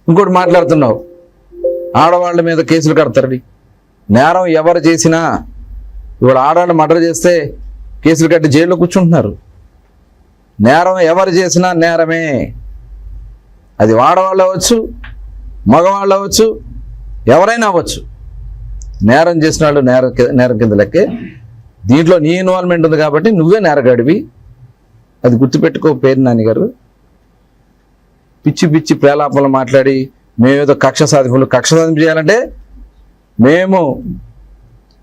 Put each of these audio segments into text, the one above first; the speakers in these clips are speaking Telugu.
ఇంకోటి మాట్లాడుతున్నావు, ఆడవాళ్ళ మీద కేసులు కడతారని. నేరం ఎవరు చేసినా ఇవాళ ఆడవాళ్ళు మర్డర్ చేస్తే కేసులు కట్టి జైల్లో కూర్చుంటున్నారు. నేరం ఎవరు చేసినా నేరమే. అది ఆడవాళ్ళు అవ్వచ్చు, మగవాళ్ళు అవ్వచ్చు, ఎవరైనా అవ్వచ్చు. నేరం చేసిన వాళ్ళు నేరం కింద లెక్కే. దీంట్లో నీ ఇన్వాల్వ్మెంట్ ఉంది కాబట్టి నువ్వే నేరగాడివి. అది గుర్తుపెట్టుకో పేరు నాని గారు. పిచ్చి పిచ్చి ప్రేలాపనలు మాట్లాడి మేమేదో కక్ష సాధింపు చేయాలంటే మేము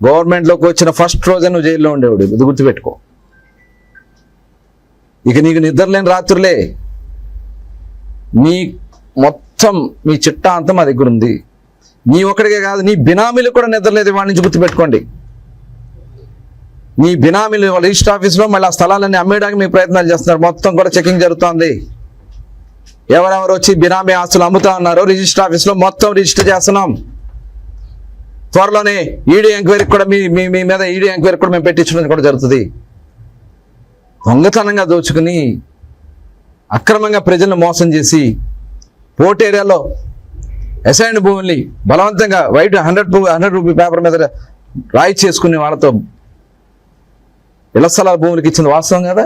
గవర్నమెంట్లోకి వచ్చిన ఫస్ట్ రోజే నువ్వు జైల్లో ఉండేవాడు. ఇది గుర్తుపెట్టుకో. ఇక నీకు నిద్రలేని రాత్రులే. నీ మొత్తం మీ చిట్టా అంతా మా దగ్గర ఉంది. నీ ఒక్కడికే కాదు, నీ బినామీలు కూడా నిద్రలేదు. వాళ్ళ నుంచి గుర్తుపెట్టుకోండి. నీ బినామీలు వాళ్ళ రిజిస్టర్ ఆఫీస్లో మళ్ళీ ఆ స్థలాలన్నీ అమ్మేయడానికి మీ ప్రయత్నాలు చేస్తున్నారు. మొత్తం కూడా చెకింగ్ జరుగుతోంది. ఎవరెవరు వచ్చి బినామీ ఆస్తులు అమ్ముతా ఉన్నారో రిజిస్టర్ ఆఫీస్లో మొత్తం రిజిస్టర్ చేస్తున్నాం. త్వరలోనే ఈడీ ఎంక్వైరీ కూడా మీ మీద ఈడీ ఎంక్వైరీ కూడా మేము పెట్టించడం కూడా జరుగుతుంది. దొంగతనంగా దోచుకుని అక్రమంగా ప్రజలను మోసం చేసి పోర్ట్ ఏరియాలో అసైన్డ్ భూముల్ని బలవంతంగా వైట్ 100 రూపీ పేపర్ మీద రాయి చేసుకుని వాళ్ళతో ఇళ్ల స్థలాల భూములకి ఇచ్చింది వాస్తవం కదా.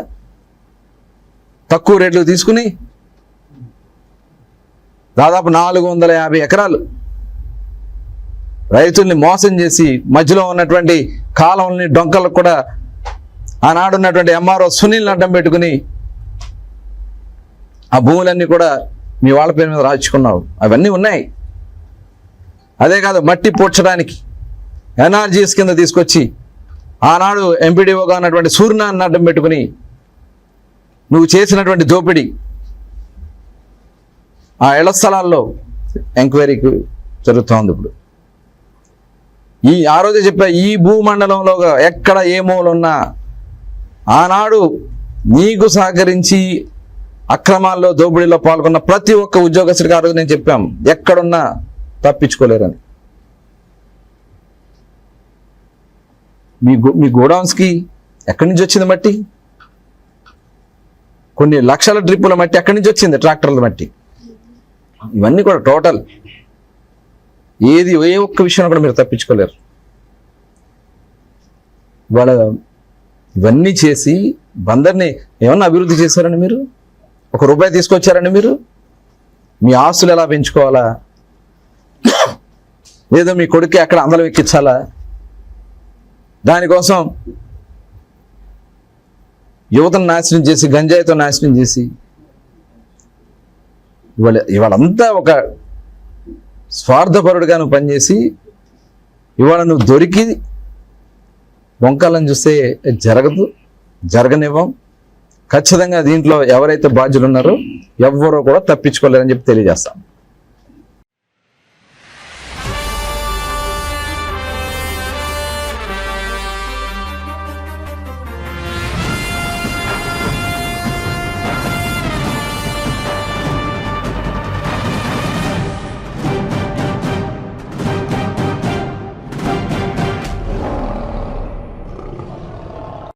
తక్కువ రేట్లు తీసుకుని దాదాపు 450 ఎకరాలు రైతుల్ని మోసం చేసి మధ్యలో ఉన్నటువంటి కాలంని డొంకలకు కూడా ఆనాడు ఉన్నటువంటి ఎంఆర్ఓ సునీల్ని అడ్డం పెట్టుకుని ఆ భూములన్నీ కూడా మీ వాళ్ళ పేరు మీద రాయించుకున్నావు. అవన్నీ ఉన్నాయి. అదే కాదు, మట్టి పూడ్చడానికి ఎన్ఆర్జీఎస్ కింద తీసుకొచ్చి ఆనాడు ఎంపీడీఓగా ఉన్నటువంటి సూర్యనారాయణ అడ్డం పెట్టుకుని నువ్వు చేసినటువంటి దోపిడీ ఆ ఇళ్ల స్థలాల్లో ఎంక్వైరీకి జరుగుతోంది. ఇప్పుడు ఆ రోజే చెప్పా, ఈ భూమండలంలో ఎక్కడ ఏ మూలున్నా ఆనాడు నీకు సహకరించి అక్రమాల్లో దోపిడీలో పాల్గొన్న ప్రతి ఒక్క ఉద్యోగస్తుడికి ఆ రోజు నేను చెప్పాం, ఎక్కడున్నా తప్పించుకోలేరని. మీ గోడౌన్స్కి ఎక్కడి నుంచి వచ్చింది మట్టి? కొన్ని లక్షల ట్రిప్పుల మట్టి ఎక్కడి నుంచి వచ్చింది? ట్రాక్టర్ల మట్టి. ఇవన్నీ కూడా టోటల్ ఏ ఒక్క విషయంలో కూడా మీరు తప్పించుకోలేరు. వాళ్ళ ఇవన్నీ చేసి బందర్ని ఏమన్నా అభివృద్ధి చేశారండి మీరు? ₹1 తీసుకొచ్చారండి మీరు? మీ ఆస్తులు ఎలా పెంచుకోవాలా, లేదా మీ కొడుకు అక్కడ అందరం ఎక్కించాలా? దానికోసం యువతను నాశనం చేసి, గంజాయితో నాశనం చేసి ఇవాళంతా ఒక స్వార్థపరుడుగా నువ్వు పనిచేసి ఇవాళ నువ్వు దొరికి వంకాలని చూస్తే జరగనివ్వం. ఖచ్చితంగా దీంట్లో ఎవరైతే బాధ్యులు ఉన్నారో ఎవ్వరూ కూడా తప్పించుకోలేరని చెప్పి తెలియజేస్తాం.